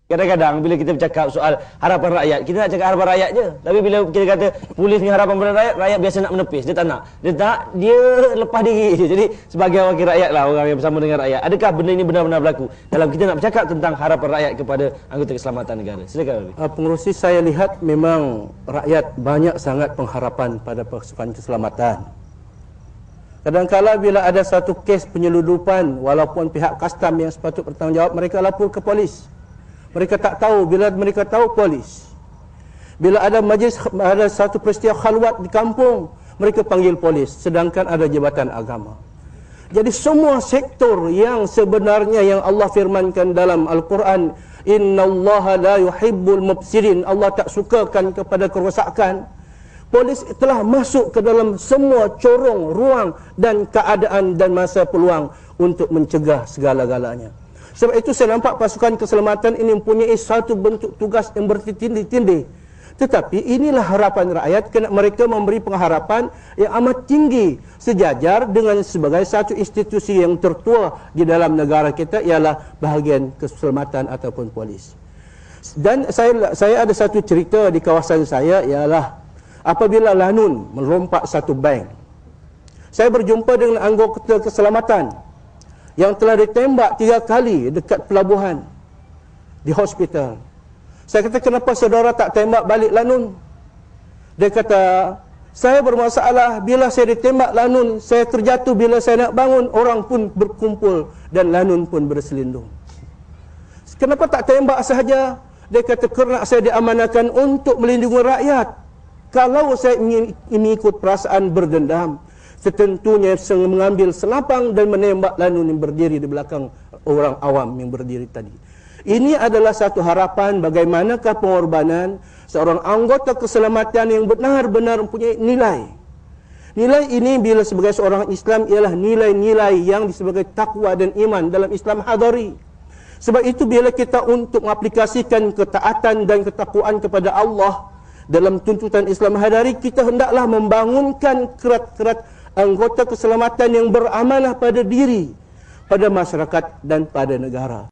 Kadang-kadang bila kita bercakap soal harapan rakyat, kita nak cakap harapan rakyat je. Tapi bila kita kata polis ni harapan rakyat, rakyat biasa nak menepis. Dia tak nak. Dia lepas diri je. Jadi sebagai wakil rakyat lah, orang yang bersama dengan rakyat. Adakah benda ini benar-benar berlaku dalam kita nak bercakap tentang harapan rakyat kepada anggota keselamatan negara? Silakan. Pengerusi, saya lihat memang rakyat banyak sangat pengharapan pada pasukan keselamatan. Kadang-kala bila ada satu kes penyeludupan, walaupun pihak kastam yang sepatutnya bertanggungjawab, mereka lapor ke polis. Mereka tak tahu, bila mereka tahu, polis. Bila ada majlis, ada satu peristiwa khalwat di kampung, mereka panggil polis, sedangkan ada jabatan agama. Jadi semua sektor yang sebenarnya yang Allah firmankan dalam Al-Quran, innallaha la yuhibbul mufsidin, Allah tak sukakan kepada kerosakan. Polis telah masuk ke dalam semua corong, ruang dan keadaan dan masa peluang untuk mencegah segala-galanya. Sebab itu saya nampak pasukan keselamatan ini mempunyai satu bentuk tugas yang bertindih-tindih. Tetapi inilah harapan rakyat, kerana mereka memberi pengharapan yang amat tinggi sejajar dengan sebagai satu institusi yang tertua di dalam negara kita, ialah bahagian keselamatan ataupun polis. Dan saya ada satu cerita di kawasan saya, ialah apabila Lanun merompak satu bank. Saya berjumpa dengan anggota keselamatan yang telah ditembak 3 kali dekat pelabuhan di hospital. Saya kata, kenapa saudara tak tembak balik Lanun? Dia kata, saya bermasalah bila saya ditembak Lanun, saya terjatuh, bila saya nak bangun, orang pun berkumpul dan Lanun pun berselindung. Kenapa tak tembak sahaja? Dia kata, kerana saya diamanahkan untuk melindungi rakyat. Kalau saya ingin ikut perasaan berdendam, setentunya mengambil selapang dan menembak Lanun yang berdiri di belakang orang awam yang berdiri tadi. Ini adalah satu harapan bagaimanakah pengorbanan seorang anggota keselamatan yang benar-benar mempunyai nilai. Nilai ini bila sebagai seorang Islam ialah nilai-nilai yang sebagai takwa dan iman dalam Islam hadari. Sebab itu bila kita untuk mengaplikasikan ketaatan dan ketakwaan kepada Allah dalam tuntutan Islam hadari, kita hendaklah membangunkan kerat-kerat anggota keselamatan yang beramanah pada diri, pada masyarakat dan pada negara.